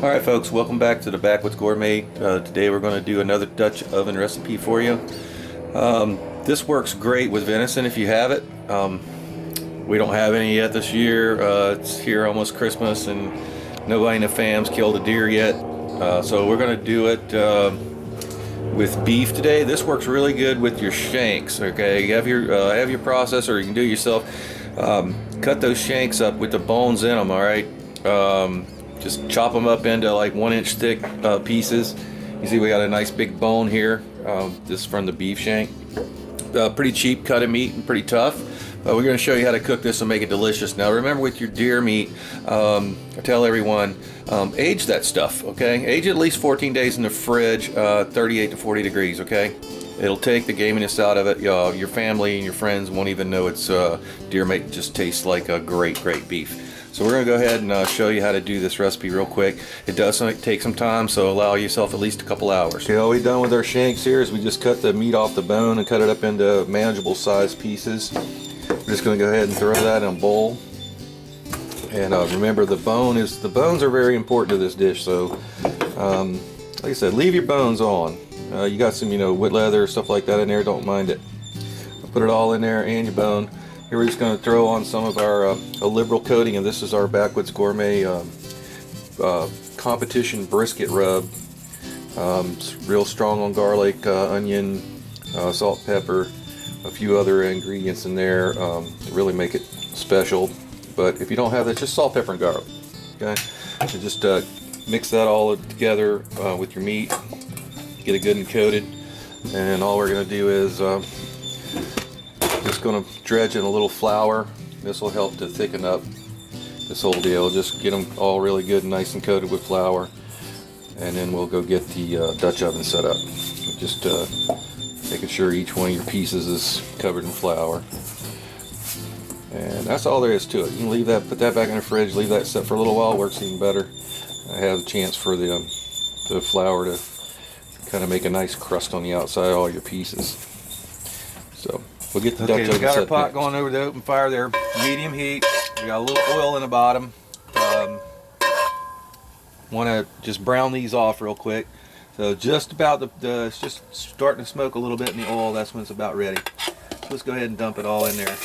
Alright folks, welcome back to the Backwoods Gourmet. Today we're going to do another Dutch oven recipe for you. This works great with venison if you have it. We don't have any yet this year. It's here almost Christmas and nobody in the fam's killed a deer yet. So we're going to do it with beef today. This works really good with your shanks. Okay, you have your processor, you can do it yourself. Cut those shanks up with the bones in them, alright? Just chop them up into like 1-inch thick pieces. You see we got a nice big bone here. This is from the beef shank. Pretty cheap cut of meat and pretty tough. We're going to show you how to cook this and make it delicious. Now remember, with your deer meat, I tell everyone, age that stuff, okay? Age it at least 14 days in the fridge, 38 to 40 degrees, okay? It'll take the gaminess out of it. Your family and your friends won't even know it's deer meat. It just tastes like a great beef. So we're going to go ahead and show you how to do this recipe real quick. It does take some time, so allow yourself at least a couple hours. Okay, all we've done with our shanks here is we just cut the meat off the bone and cut it up into manageable sized pieces. We're just going to go ahead and throw that in a bowl. And remember, the bones are very important to this dish. So, like I said, leave your bones on. You got some, wet leather, stuff like that in there. Don't mind it. I'll put it all in there and your bone. Here we're just going to throw on some of our a liberal coating, and this is our Backwoods Gourmet competition brisket rub. It's real strong on garlic, onion, salt, pepper, a few other ingredients in there to really make it special. But if you don't have that, just salt, pepper, and garlic. Okay, so just mix that all together with your meat, get it good and coated, and all we're going to do is just going to dredge in a little flour. This will help to thicken up this whole deal. Just get them all really good and nice and coated with flour, and then we'll go get the Dutch oven set up. Just making sure each one of your pieces is covered in flour. And that's all there is to it. You can leave that, put that back in the fridge, leave that set for a little while. It works even better. I have a chance for the flour to kind of make a nice crust on the outside of all your pieces. So we'll get the Dutch oven set. We got our pot going over the open fire there, medium heat. We got a little oil in the bottom. Want to just brown these off real quick. So just about it's just starting to smoke a little bit in the oil. That's when it's about ready. So let's go ahead and dump it all in there.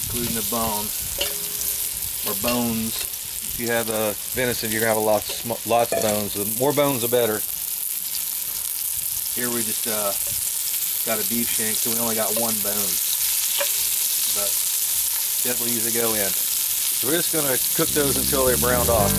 Including the bones, or bones. If you have venison, you're gonna have lots of bones. The more bones, the better. Here we just got a beef shank, so we only got one bone, but definitely use a go in. So we're just gonna cook those until they're browned off.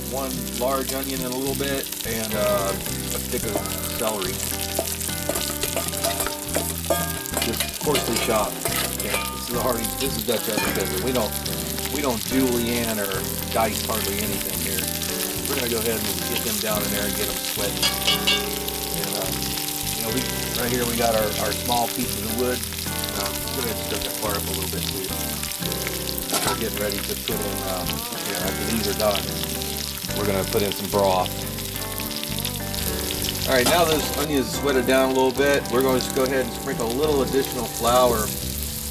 One large onion in a little bit, and a stick of celery. Just coarsely chopped. Okay. This is Dutch oven cooking. We don't julienne or dice hardly anything here. We're gonna go ahead and get them down in there and get them sweaty. And right here we got our small pieces of wood. Go ahead and stir that fire up a little bit too. We're getting ready to put in. After these are done, we're going to put in some broth. Alright, now those onions sweated down a little bit, we're going to just go ahead and sprinkle a little additional flour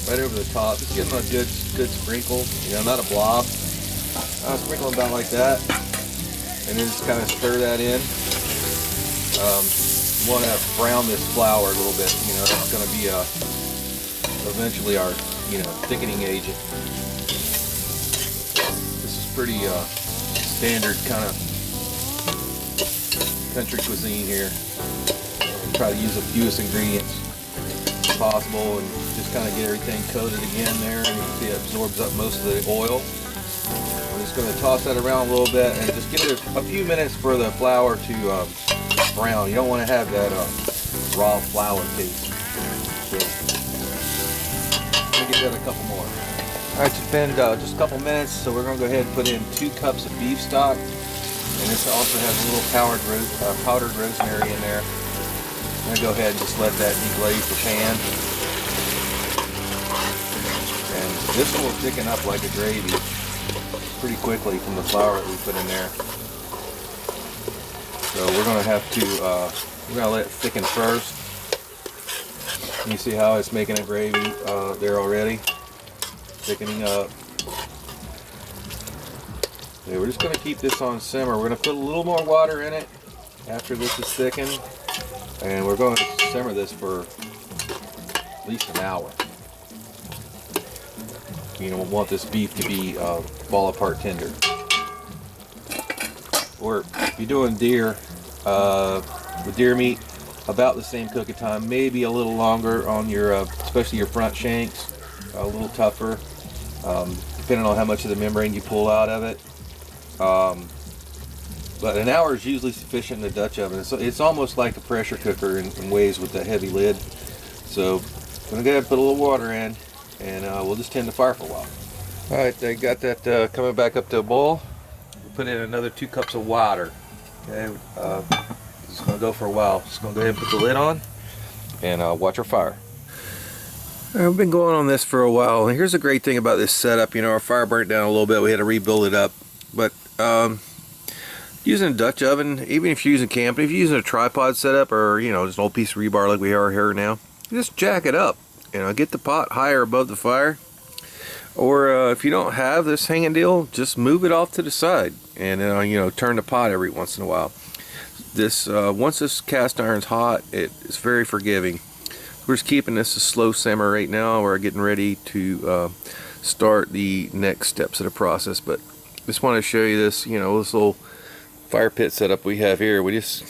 right over the top. Just give them a good sprinkle, not a blob. Sprinkle them down like that, and then just kind of stir that in. You want to brown this flour a little bit. That's going to be eventually our thickening agent. This is pretty standard kind of country cuisine here. Try to use the fewest ingredients possible and just kind of get everything coated again there, and you can see it absorbs up most of the oil. I'm just going to toss that around a little bit and just give it a few minutes for the flour to brown. You don't want to have that raw flour taste. So I'm going to give that a couple more. Alright, it's been just a couple minutes, so we're going to go ahead and put in 2 cups of beef stock. And this also has a little powdered rosemary in there. I'm going to go ahead and just let that deglaze the pan. And this one will thicken up like a gravy pretty quickly from the flour that we put in there. So we're going to have to, we're going to let it thicken first. You see how it's making a gravy there already? Thickening up. Okay, we're just going to keep this on simmer. We're going to put a little more water in it after this is thickened. And we're going to simmer this for at least an hour. You know, we want this beef to be fall apart tender. Or if you're doing deer, with deer meat, about the same cooking time, maybe a little longer on your, especially your front shanks, a little tougher, depending on how much of the membrane you pull out of it. But an hour is usually sufficient in the Dutch oven. It's almost like a pressure cooker in ways with that heavy lid. So I'm going to go ahead and put a little water in, and we'll just tend the fire for a while. Alright, I got that coming back up to a boil. We'll put in another 2 cups of water. Okay, it's going to go for a while. Just going to go ahead and put the lid on and watch our fire. I've been going on this for a while, and here's the great thing about this setup. You know, our fire burnt down a little bit. We had to rebuild it up. But using a Dutch oven, even if you're using camping, if you're using a tripod setup or, you know, just an old piece of rebar like we are here now, just jack it up. You know, get the pot higher above the fire. Or if you don't have this hanging deal, just move it off to the side and, you know, turn the pot every once in a while. This once this cast iron's hot, it's very forgiving. We're just keeping this a slow simmer right now. We're getting ready to start the next steps of the process, but just want to show you this, you know, this little fire pit setup we have here. We just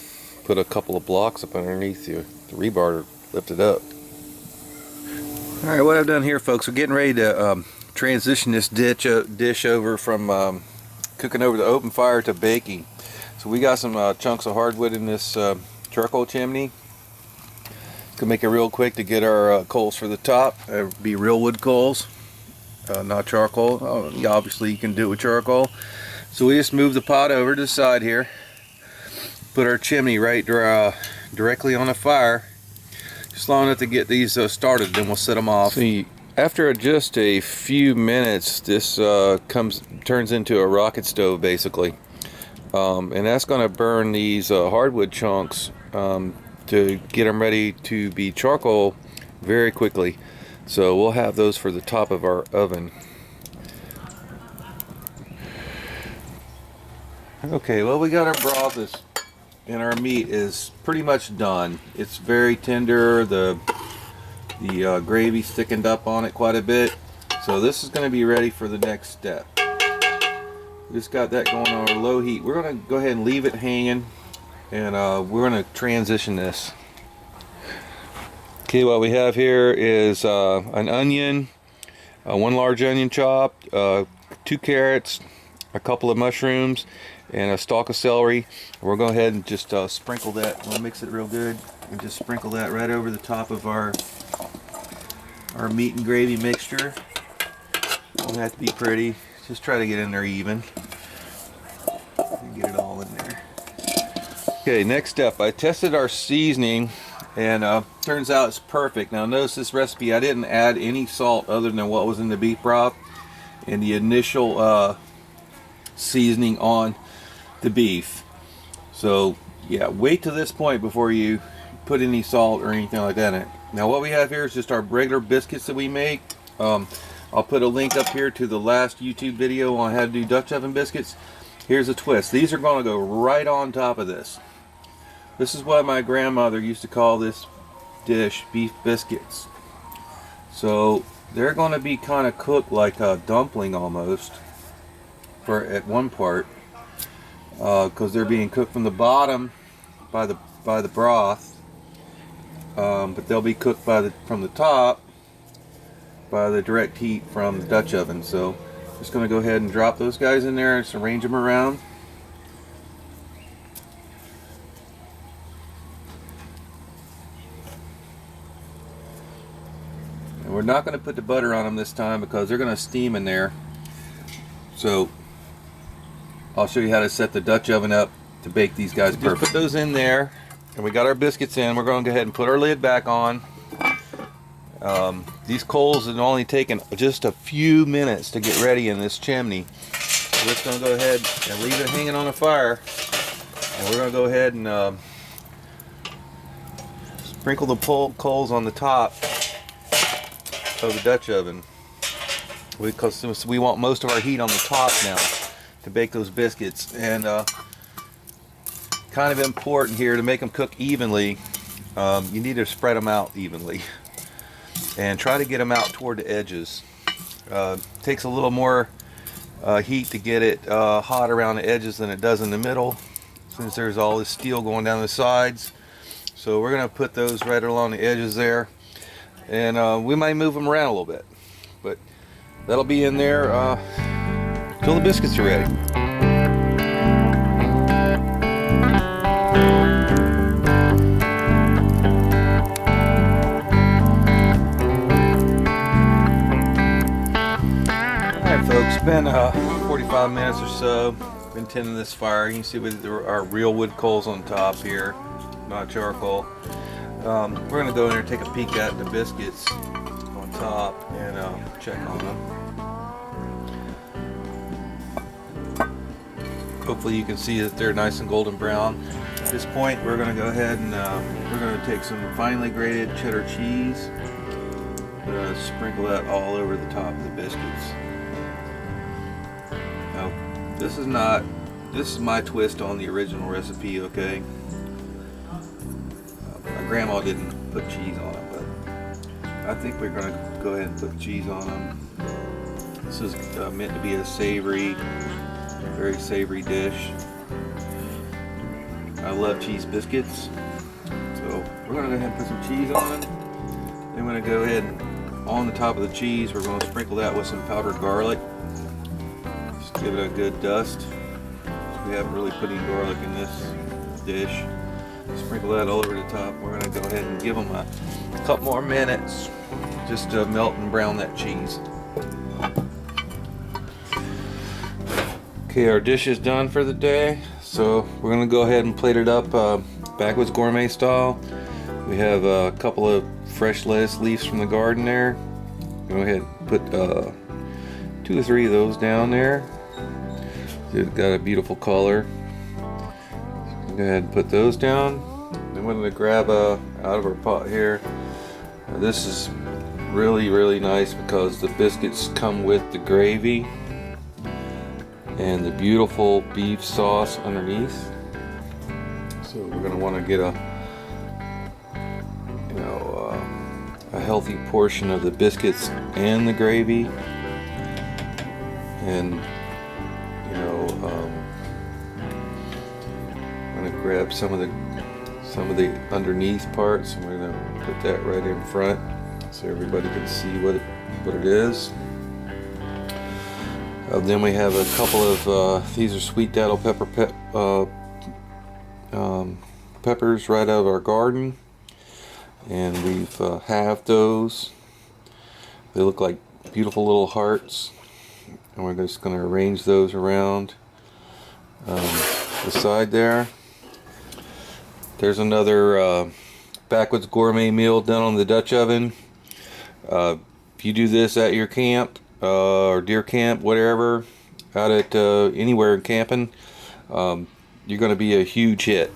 put a couple of blocks up underneath the rebar to lift it up. Alright, what I've done here, folks, we're getting ready to transition this dish over from cooking over the open fire to baking. So we got some chunks of hardwood in this charcoal chimney. Gonna make it real quick to get our coals for the top. Be real wood coals, not charcoal. Obviously you can do it with charcoal. So we just move the pot over to the side here, put our chimney right directly on the fire, just long enough to get these started, then we'll set them off. See, after just a few minutes, this turns into a rocket stove basically, and that's going to burn these hardwood chunks to get them ready to be charcoal very quickly. So we'll have those for the top of our oven. Okay, well, we got our broth and our meat is pretty much done. It's very tender. The gravy's thickened up on it quite a bit. So this is going to be ready for the next step. We just got that going on a low heat. We're going to go ahead and leave it hanging, and we're going to transition this. Okay, what we have here is an onion, 1 large onion chopped, 2 carrots, a couple of mushrooms, and a stalk of celery. We're going to go ahead and just sprinkle that. We'll mix it real good and just sprinkle that right over the top of our meat and gravy mixture. Don't have to be pretty. Just try to get in there even. Get it all in there. Okay, next step. I tested our seasoning, and turns out it's perfect. Now notice this recipe, I didn't add any salt other than what was in the beef broth and the initial seasoning on the beef. So yeah, wait to this point before you put any salt or anything like that in it. Now what we have here is just our regular biscuits that we make. I'll put a link up here to the last YouTube video on how to do Dutch oven biscuits. Here's a twist. These are going to go right on top of this. This is what my grandmother used to call this dish, beef biscuits. So they're going to be kind of cooked like a dumpling almost at one part, because they're being cooked from the bottom by the broth, but they'll be cooked from the top by the direct heat from the Dutch oven. So just going to go ahead and drop those guys in there and just arrange them around. And we're not going to put the butter on them this time because they're going to steam in there. So I'll show you how to set the Dutch oven up to bake these guys perfect. Just put those in there, and we got our biscuits in. We're going to go ahead and put our lid back on. These coals have only taken just a few minutes to get ready in this chimney. So we're just going to go ahead and leave it hanging on the fire, and we're going to go ahead and sprinkle the coals on the top of the Dutch oven, because we want most of our heat on the top now to bake those biscuits. And kind of important here, to make them cook evenly, you need to spread them out evenly and try to get them out toward the edges. Takes a little more heat to get it hot around the edges than it does in the middle, since there's all this steel going down the sides. So we're going to put those right along the edges there, and we might move them around a little bit, but that'll be in there till the biscuits are ready. It's been 45 minutes or so. Been tending this fire. You can see with our real wood coals on top here, not charcoal. We're going to go in there and take a peek at the biscuits on top and check on them. Hopefully you can see that they're nice and golden brown. At this point, we're going to go ahead and we're going to take some finely grated cheddar cheese, sprinkle that all over the top of the biscuits. Now, this is my twist on the original recipe, okay? My grandma didn't put cheese on it, but I think we're going to go ahead and put cheese on them. This is meant to be a savory, very savory dish. I love cheese biscuits, so we're going to go ahead and put some cheese on them. Then we're going to go ahead and on the top of the cheese, we're going to sprinkle that with some powdered garlic. Just give it a good dust. We haven't really put any garlic in this dish. Sprinkle that all over the top. We're going to go ahead and give them a couple more minutes just to melt and brown that cheese. Okay, our dish is done for the day, so we're going to go ahead and plate it up Backwoods Gourmet style. We have a couple of fresh lettuce leaves from the garden there. Go ahead and put 2 or 3 of those down there. They've got a beautiful color. Go ahead and put those down. Then we're going to grab out of our pot here. This is really nice because the biscuits come with the gravy and the beautiful beef sauce underneath. So we're going to want to get a healthy portion of the biscuits and the gravy, and I'm going to grab some of the underneath parts, and we're going to put that right in front so everybody can see what it is. Then we have a couple of these are sweet datil peppers right out of our garden, and we've halved those. They look like beautiful little hearts, and we're just going to arrange those around the side there. There's another Backwoods Gourmet meal done on the Dutch oven. If you do this at your camp or deer camp, whatever, out at anywhere in camping, you're going to be a huge hit.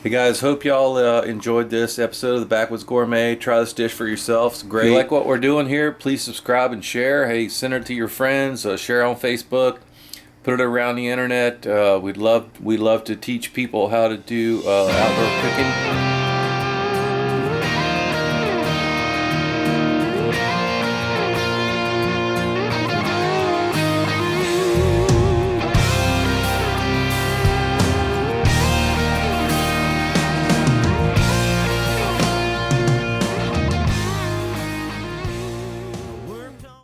Hey guys, hope y'all enjoyed this episode of the Backwoods Gourmet. Try this dish for yourself. It's great. If you like what we're doing here, please subscribe and share. Hey, send it to your friends. Share on Facebook. Put it around the internet. We'd love to teach people how to do outdoor cooking.